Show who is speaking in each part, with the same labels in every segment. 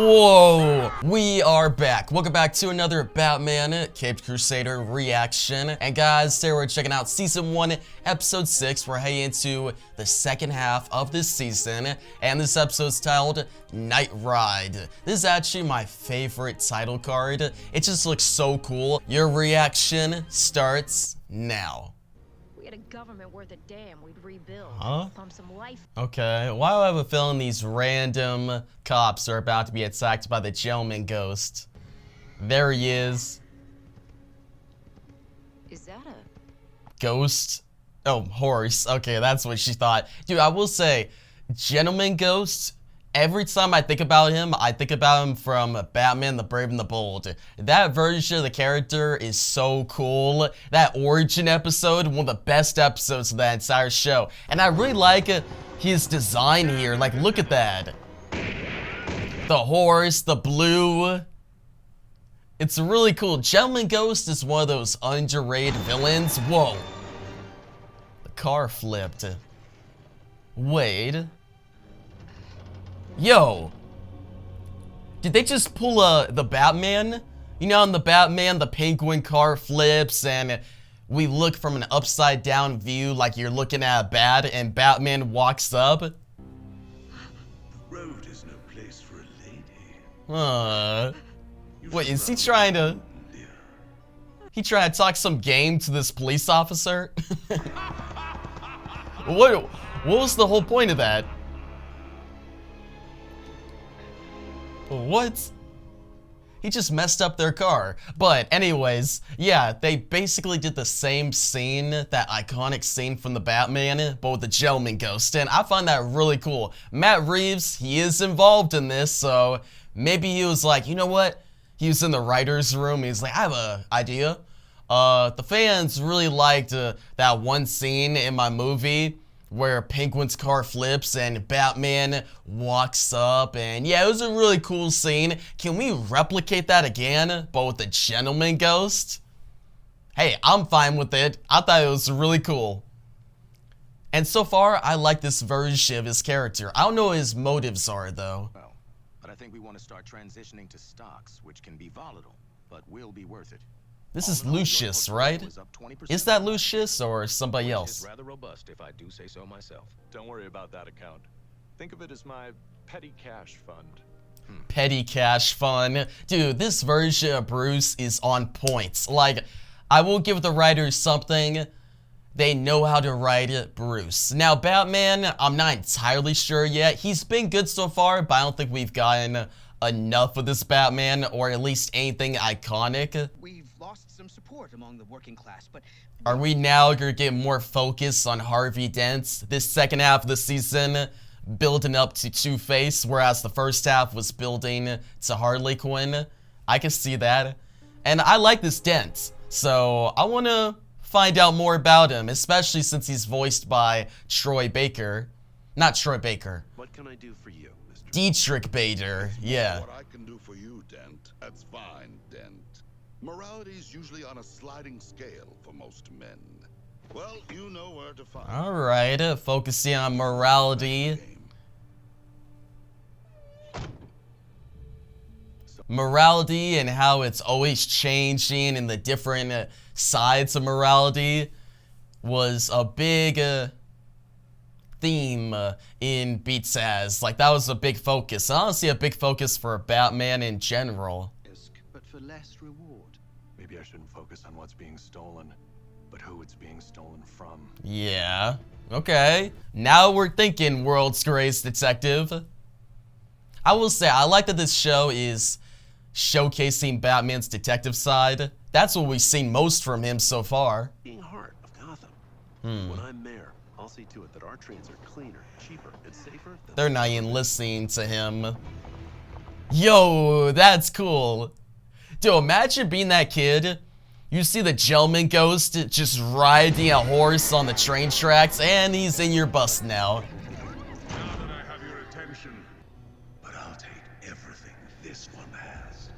Speaker 1: Whoa, we are back. Welcome back to another Batman Caped Crusader reaction. And guys, today we're checking out Season 1, Episode 6. We're heading into the second half of this season. And this episode's titled Night Ride. This is actually my favorite title card. It just looks so cool. Your reaction starts now.
Speaker 2: We had a government worth a damn we'd rebuild.
Speaker 1: Huh?
Speaker 2: Pump some life.
Speaker 1: Okay, why do I have a feeling these random cops are about to be attacked by the gentleman ghost? There he is.
Speaker 2: Is that a
Speaker 1: Ghost? Oh, horse. Okay, that's what she thought. Dude, I will say, gentleman ghost, every time I think about him from Batman the Brave and the Bold. That version of the character is so cool. That origin episode, one of the best episodes of that entire show. And I really like his design here. Like, look at that. The horse, the blue. It's really cool. Gentleman Ghost is one of those underrated villains. Whoa. The car flipped. Wait. Yo, did they just pull the Batman? You know, in the Batman, the penguin car flips and we look from an upside down view like you're looking at a bat and Batman walks up.
Speaker 3: The road is no place for a lady.
Speaker 1: Wait, is he trying to... He trying to talk some game to this police officer? What was the whole point of that? What? He just messed up their car. But anyways, yeah, they basically did the same scene, that iconic scene from the Batman, but with the gentleman ghost, and I find that really cool. Matt Reeves, he is involved in this, so maybe he was like, you know what? He was in the writer's room, he's like, I have an idea. The fans really liked that one scene in my movie where Penguin's car flips and Batman walks up, and yeah, it was a really cool scene. Can we replicate that again, but with the gentleman ghost? Hey, I'm fine with it. I thought it was really cool. And so far, I like this version of his character. I don't know what his motives are, though.
Speaker 4: Well, but I think we want to start transitioning to stocks, which can be volatile, but will be worth it.
Speaker 1: This is Lucius, right? Is that Lucius or somebody else?
Speaker 5: It's rather robust, if I do say so myself. Don't worry about that account. Think of it as my petty cash fund.
Speaker 1: Petty cash fund. Dude, this version of Bruce is on point. Like, I will give the writers something. They know how to write Bruce. Now, Batman, I'm not entirely sure yet. He's been good so far, but I don't think we've gotten enough of this Batman, or at least anything iconic.
Speaker 6: We've lost some support among the working class, but
Speaker 1: are we now gonna get more focus on Harvey Dent this second half of the season, building up to Two-Face, whereas the first half was building to Harley Quinn? I can see that. And I like this Dent, so I want to find out more about him, especially since he's voiced by Troy Baker. Not Troy Baker.
Speaker 3: What can I do for you, Mr.
Speaker 1: Dietrich Bader, yeah.
Speaker 7: What I can do for you, Dent, that's fine, Dent. Morality's usually on a sliding scale for most men. Well, you know where to find.
Speaker 1: Alright, focusing on morality. Morality and how it's always changing and the different sides of morality was a big theme in Beats As. Like, that was a big focus. Honestly, a big focus for Batman in general.
Speaker 6: but for less reward.
Speaker 5: Maybe I shouldn't focus on what's being stolen, but who it's being stolen from.
Speaker 1: Yeah, okay. Now we're thinking, world's greatest detective. I will say, I like that this show is showcasing Batman's detective side. That's what we've seen most from him so far.
Speaker 3: Being heart of Gotham. When I'm mayor, I'll see to it that our trains are cleaner, cheaper, and safer.
Speaker 1: They're not even listening to him. Yo, that's cool. Dude, imagine being that kid. You see the gentleman ghost just riding a horse on the train tracks, and he's in your bus now.
Speaker 7: Now that I have your attention,
Speaker 3: But I'll take everything this one has.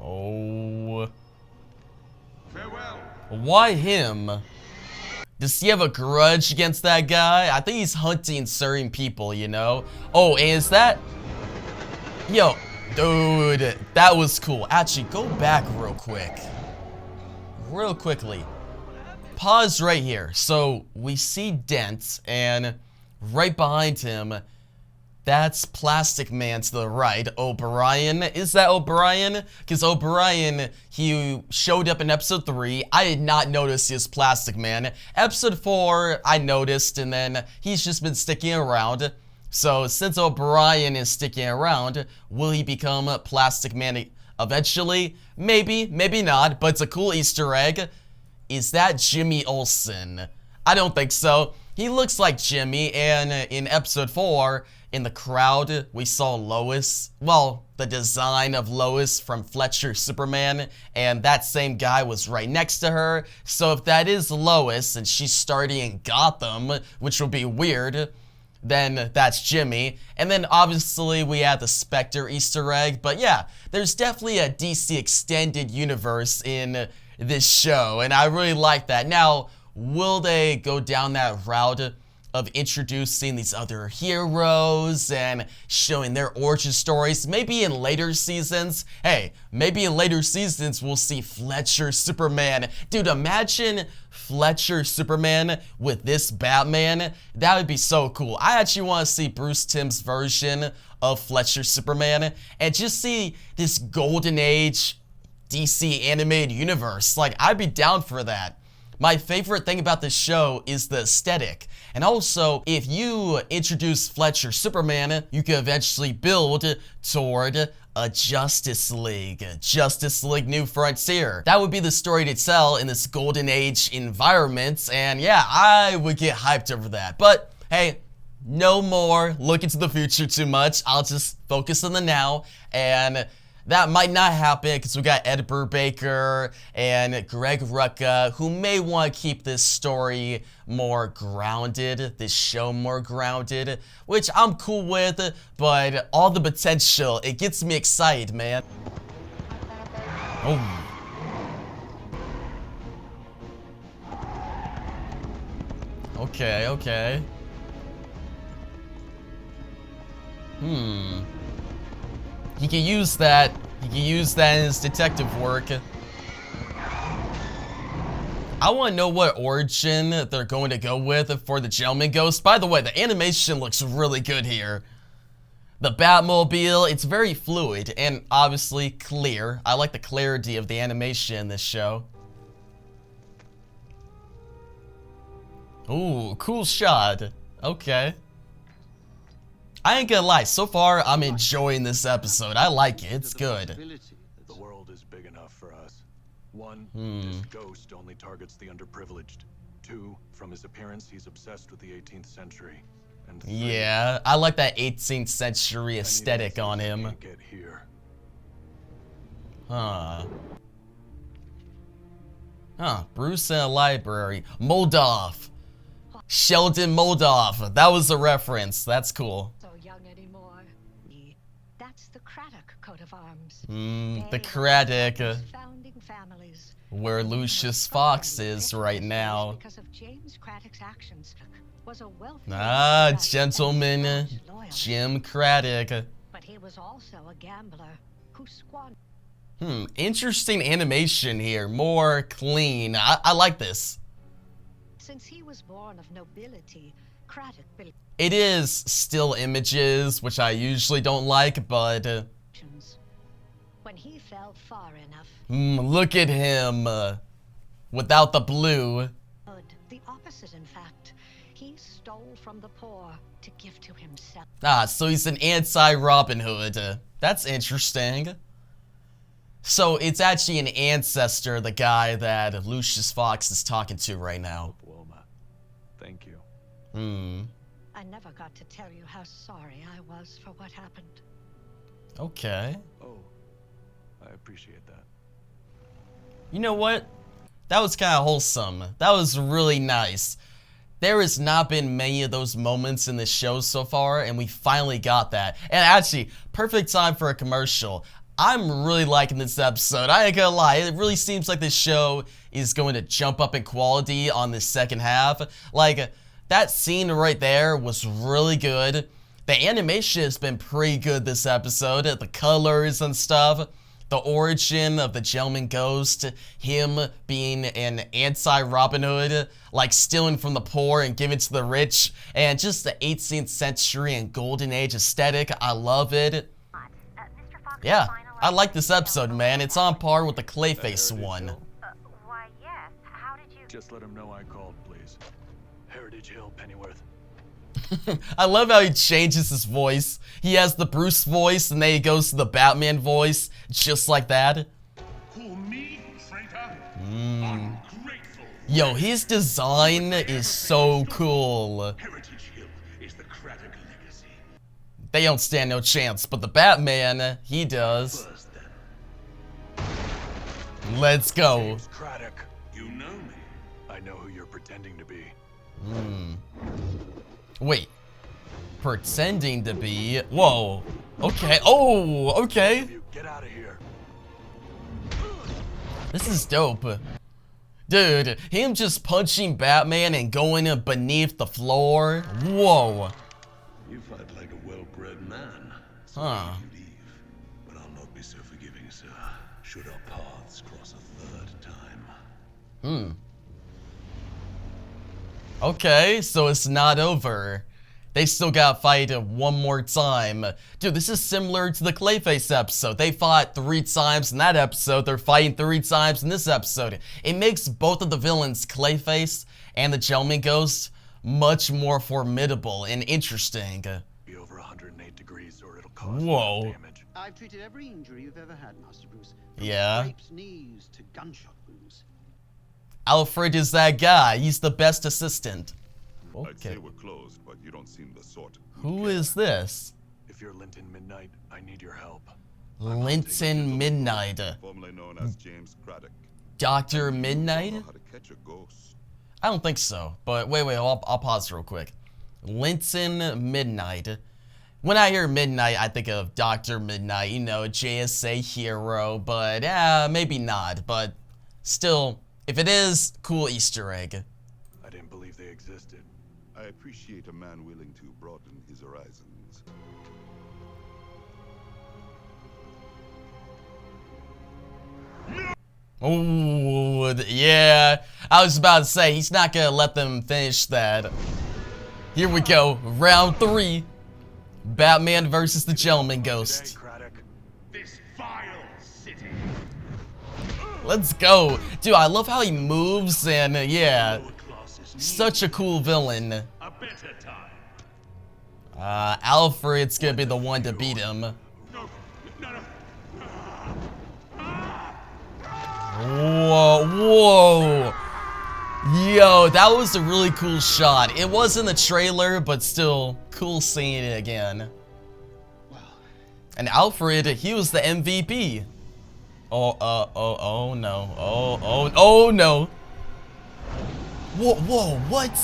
Speaker 1: Oh.
Speaker 7: farewell.
Speaker 1: Why him? Does he have a grudge against that guy? I think he's hunting certain people, you know? Oh, and is that... Yo, Dude, that was cool. Actually, go back real quick. Real quickly. Pause right here. So, we see Dent, and right behind him, that's Plastic Man to the right. O'Brien. Is that O'Brien? Because O'Brien, he showed up in episode 3. I did not notice he was Plastic Man. Episode 4, I noticed, and then he's just been sticking around. So, since O'Brien is sticking around, will he become Plastic Man eventually? Maybe, maybe not, but it's a cool Easter egg. Is that Jimmy Olsen? I don't think so. He looks like Jimmy, and in episode 4, in the crowd, we saw Lois. Well, the design of Lois from Fletcher Superman, and that same guy was right next to her. So if that is Lois, and she's starting in Gotham, which will be weird, then that's Jimmy. And then obviously we had the Spectre Easter egg. But yeah, there's definitely a DC extended universe in this show, and I really like that. Now, will they go down that route of introducing these other heroes and showing their origin stories? Maybe in later seasons. Hey, maybe in later seasons we'll see Fletcher Superman. Dude, imagine Fletcher Superman with this Batman. That would be so cool. I actually want to see Bruce Timm's version of Fletcher Superman and just see this golden age DC animated universe. Like, I'd be down for that. My favorite thing about this show is the aesthetic. And also, if you introduce Fletcher Superman, you can eventually build toward a Justice League New Frontier. That would be the story to tell in this golden age environment, and yeah, I would get hyped over that. But hey, no more look into the future too much. I'll just focus on the now, and that might not happen because we got Ed Brubaker and Greg Rucka, who may want to keep this story more grounded, this show more grounded, which I'm cool with, but all the potential, it gets me excited, man. Oh. Okay, okay. He can use that. He can use that in his detective work. I want to know what origin they're going to go with for the Gentleman Ghost. By the way, the animation looks really good here. The Batmobile, it's very fluid and obviously clear. I like the clarity of the animation in this show. Ooh, cool shot. Okay. I ain't gonna lie, so far I'm enjoying this episode. I like it, it's good.
Speaker 5: The world is big enough for us. 1, this ghost only targets the underprivileged. 2, from his appearance, he's obsessed with the 18th century. And 3,
Speaker 1: yeah, I like that 18th century aesthetic on him.
Speaker 5: Get here.
Speaker 1: Bruce in a library. Moldoff. Sheldon Moldoff. That was a reference. That's cool.
Speaker 2: That's the Craddock coat of arms.
Speaker 1: The Craddock. Where Lucius Fox is right now.
Speaker 2: Because of James Craddock's actions, was a wealthy
Speaker 1: Gentleman Jim Craddock.
Speaker 2: But he was also a gambler who squandered.
Speaker 1: Interesting animation here. More clean. I like this.
Speaker 2: Since he was born of nobility, Craddock believed
Speaker 1: it is still images, which I usually don't like, but
Speaker 2: when he fell far enough.
Speaker 1: Look at him without the blue.
Speaker 2: The opposite, in fact. He stole from the poor to give to himself.
Speaker 1: So he's an anti-Robin Hood. That's interesting. So it's actually an ancestor, the guy that Lucius Fox is talking to right now.
Speaker 5: Thank you.
Speaker 2: I never got to tell you how sorry I was for what happened.
Speaker 1: Okay.
Speaker 5: Oh, I appreciate that.
Speaker 1: You know what? That was kind of wholesome. That was really nice. There has not been many of those moments in this show so far, and we finally got that. And actually, perfect time for a commercial. I'm really liking this episode. I ain't gonna lie, it really seems like this show is going to jump up in quality on the second half. Like, that scene right there was really good. The animation has been pretty good this episode. The colors and stuff. The origin of the Gentleman Ghost. Him being an anti-Robin Hood. Like stealing from the poor and giving to the rich. And just the 18th century and golden age aesthetic. I love it. Yeah, I like this episode, man. It's on par with the Clayface one.
Speaker 8: Why, yes. How did you...
Speaker 5: Just let him know I called, please. Heritage Hill, Pennyworth.
Speaker 1: I love how he changes his voice. He has the Bruce voice, and then he goes to the Batman voice, just like that.
Speaker 9: Call me traitor? Ungrateful.
Speaker 1: Yo, his design is so cool.
Speaker 9: Heritage Hill is the Craddock legacy.
Speaker 1: They don't stand no chance, but the Batman, he does.
Speaker 9: First then,
Speaker 1: Let's go.
Speaker 5: James Craddock.
Speaker 9: you know me.
Speaker 5: I know who you're pretending to be.
Speaker 1: Wait. Pretending to be... Whoa. Okay. Oh, okay.
Speaker 5: You get out of here.
Speaker 1: This is dope. Dude, him just punching Batman and going beneath the floor. Whoa.
Speaker 9: You fight like a well-bred man. So
Speaker 1: Huh.
Speaker 9: you leave. But I'll not be so forgiving, sir, should our paths cross a third time.
Speaker 1: Okay, so it's not over. They still gotta fight one more time. Dude, this is similar to the Clayface episode. They fought 3 times in that episode. They're fighting 3 times in this episode. It makes both of the villains, Clayface and the Gentleman Ghost, much more formidable and interesting.
Speaker 5: Be over 108 degrees or it'll cause
Speaker 1: Whoa.
Speaker 5: damage.
Speaker 6: I've treated every injury you've ever had, Master Bruce. From
Speaker 1: Yeah.
Speaker 6: scrapes, knees to gunshot wounds.
Speaker 1: Alfred is that guy. He's the best assistant.
Speaker 7: I'd say
Speaker 1: Okay.
Speaker 7: we're closed, but you don't seem the sort.
Speaker 1: Who is this?
Speaker 5: If you're Linton Midnight, I need your help.
Speaker 1: Linton Midnight.
Speaker 7: Formerly known as James Craddock.
Speaker 1: Dr.
Speaker 7: You know
Speaker 1: Midnight?
Speaker 7: how to catch a ghost.
Speaker 1: I don't think so. But wait, I'll pause real quick. Linton Midnight. When I hear Midnight, I think of Dr. Midnight, you know, JSA hero, but maybe not. But still, if it is, cool Easter egg.
Speaker 5: I didn't believe they existed.
Speaker 7: I appreciate a man willing to broaden his horizons.
Speaker 1: Ooh, yeah. I was about to say, he's not gonna let them finish that. Here we go, round 3. Batman versus the Gentleman
Speaker 5: Today,
Speaker 1: Ghost.
Speaker 5: Craddock.
Speaker 9: This vile city.
Speaker 1: Let's go. Dude, I love how he moves and yeah.
Speaker 9: Lower classes need
Speaker 1: Such a cool villain.
Speaker 9: a better time.
Speaker 1: Alfred's gonna be the one to beat him.
Speaker 9: No, no, no.
Speaker 1: Whoa, whoa. Yo, that was a really cool shot. It was in the trailer, but still cool seeing it again.
Speaker 6: Well,
Speaker 1: And Alfred, he was the MVP. Oh no. Oh no. Whoa, what?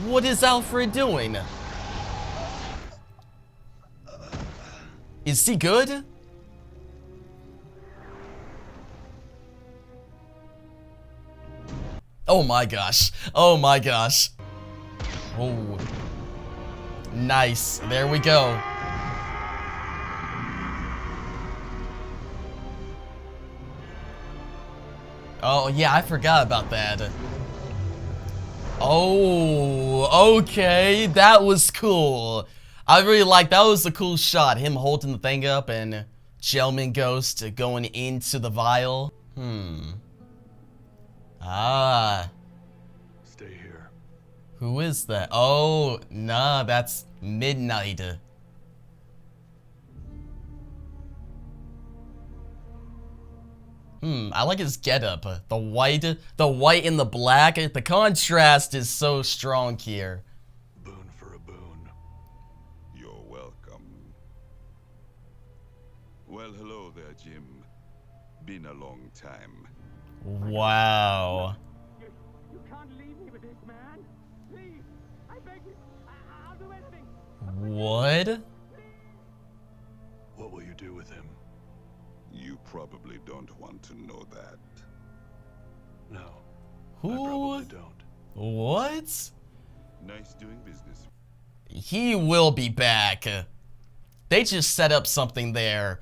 Speaker 1: What is Alfred doing? Is he good? Oh my gosh. Oh my gosh. Oh. Nice. There we go. Oh, yeah, I forgot about that. Oh, okay. That was cool. I really like that. Was a cool shot. Him holding the thing up and Gentleman Ghost going into the vial. Ah.
Speaker 5: Stay here.
Speaker 1: Who is that? Oh, nah, that's Midnight. I like his getup. The white and the black. The contrast is so strong here.
Speaker 5: Boon for a boon.
Speaker 7: You're welcome. Well, hello there, Jim. Been a long time.
Speaker 1: Wow.
Speaker 10: You can't leave me with this man. Please, I beg you. I'll do anything.
Speaker 1: What?
Speaker 5: What will you do with him?
Speaker 7: You probably don't want to know that.
Speaker 5: No. I
Speaker 1: Who?
Speaker 5: probably don't.
Speaker 1: What?
Speaker 7: Nice doing business.
Speaker 1: he will be back. They just set up something there.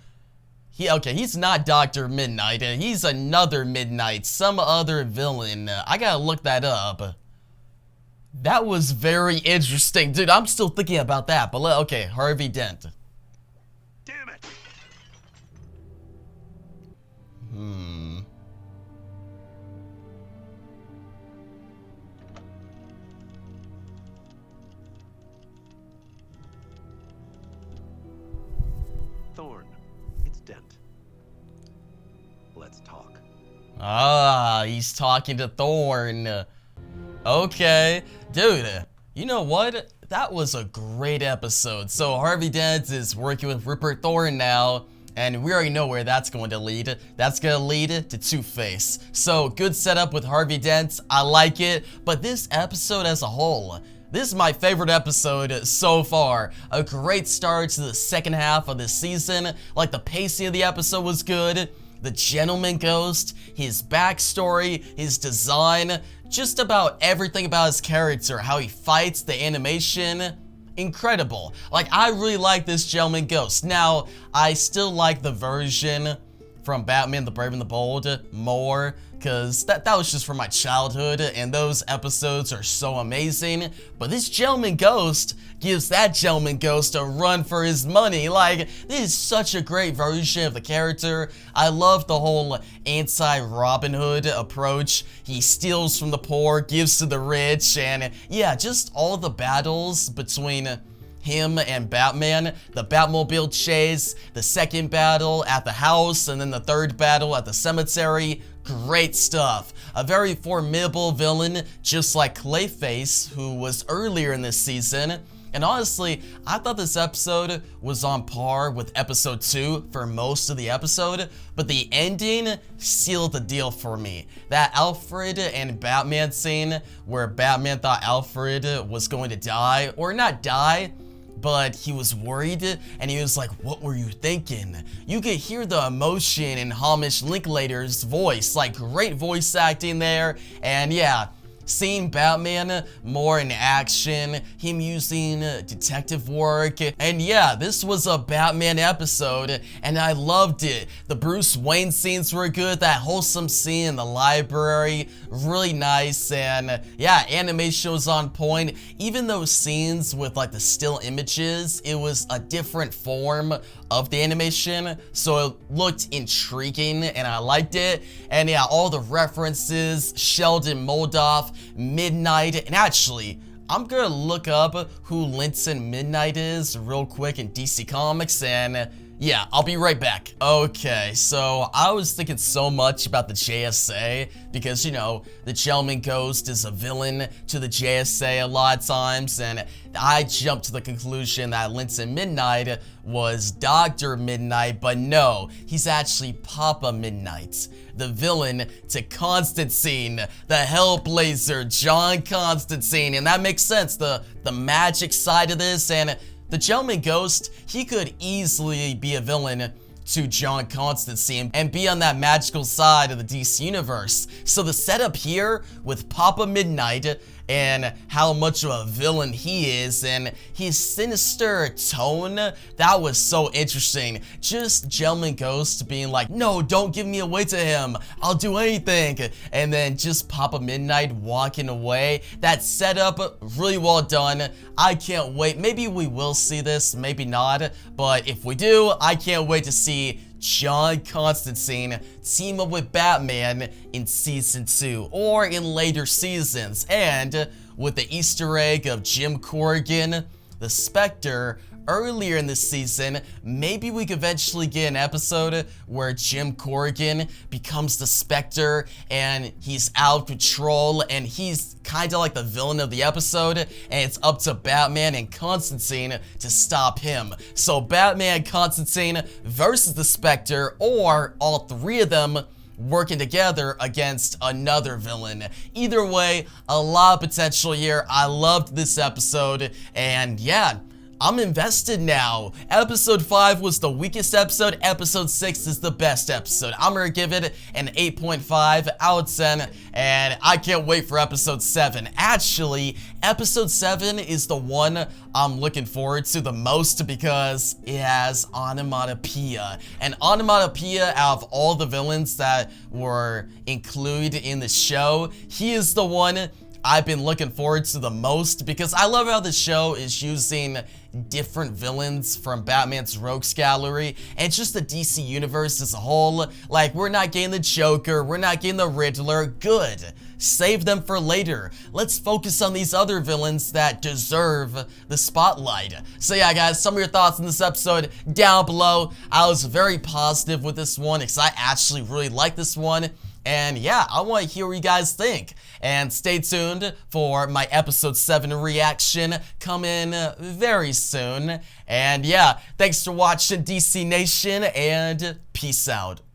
Speaker 1: He's not Dr. Midnight. He's another Midnight, some other villain. I gotta look that up. That was very interesting. Dude, I'm still thinking about that, but okay, Harvey Dent.
Speaker 3: Damn it! Thorn, it's Dent. Let's talk.
Speaker 1: Ah, he's talking to Thorn. Okay. Dude, you know what? That was a great episode. So Harvey Dent is working with Rupert Thorne now, and we already know where that's going to lead. That's going to lead to Two-Face. So good setup with Harvey Dent. I like it. But this episode as a whole, this is my favorite episode so far. A great start to the second half of this season. Like, the pacing of the episode was good. The Gentleman Ghost, his backstory, his design, just about everything about his character, how he fights, the animation, incredible. Like, I really like this Gentleman Ghost. Now, I still like the version from Batman the Brave and the Bold more, because that was just from my childhood, and those episodes are so amazing. But this Gentleman Ghost gives that Gentleman Ghost a run for his money. Like, this is such a great version of the character. I love the whole anti-Robin Hood approach. He steals from the poor, gives to the rich, and yeah, just all the battles between him and Batman, the Batmobile chase, the second battle at the house, and then the third battle at the cemetery. Great stuff. A very formidable villain, just like Clayface, who was earlier in this season. And honestly, I thought this episode was on par with episode 2 for most of the episode, but the ending sealed the deal for me. That Alfred and Batman scene where Batman thought Alfred was going to die, or not die, but he was worried, and he was like, what were you thinking? You could hear the emotion in Hamish Linklater's voice, like great voice acting there, and yeah, seeing Batman more in action, him using detective work, and yeah, this was a Batman episode, and I loved it. The Bruce Wayne scenes were good, that wholesome scene in the library, really nice, and yeah, animation was on point. Even those scenes with like the still images, it was a different form of the animation, so it looked intriguing, and I liked it. And yeah, all the references, Sheldon Moldoff, Midnight, and actually, I'm gonna look up who Linton Midnight is real quick in DC Comics, and yeah, I'll be right back. Okay, so I was thinking so much about the JSA because, you know, the Gentleman Ghost is a villain to the JSA a lot of times, and I jumped to the conclusion that Linton Midnight was Dr. Midnight, but no, he's actually Papa Midnight, the villain to Constantine, the Hellblazer, John Constantine, and that makes sense, the magic side of this, and the Gentleman Ghost, he could easily be a villain to John Constantine and be on that magical side of the DC universe. So the setup here with Papa Midnight and how much of a villain he is and his sinister tone, that was so interesting. Just Gentleman Ghost being like, no, don't give me away to him, I'll do anything, and then just Papa Midnight walking away. That setup, really well done. I can't wait. Maybe we will see this, maybe not, but if we do, I can't wait to see John Constantine team up with Batman in season 2 or in later seasons. And with the Easter egg of Jim Corrigan, the Spectre, earlier in this season, maybe we could eventually get an episode where Jim Corrigan becomes the Spectre and he's out of control and he's kind of like the villain of the episode, and it's up to Batman and Constantine to stop him. So Batman and Constantine versus the Spectre, or all three of them working together against another villain. Either way, a lot of potential here. I loved this episode, and yeah, I'm invested now. Episode 5 was the weakest episode. Episode 6 is the best episode. I'm gonna give it an 8.5 out of 10, and I can't wait for episode 7. Actually, episode 7 is the one I'm looking forward to the most because it has onomatopoeia. And onomatopoeia, out of all the villains that were included in the show, he is the one I've been looking forward to the most because I love how the show is using different villains from Batman's Rogues Gallery and just the DC universe as a whole. Like, we're not getting the Joker, we're not getting the Riddler. Good. Save them for later. Let's focus on these other villains that deserve the spotlight. So yeah, guys, some of your thoughts on this episode down below. I was very positive with this one because I actually really like this one. And yeah, I want to hear what you guys think. And stay tuned for my episode 7 reaction coming very soon. And yeah, thanks for watching, DC Nation, and peace out.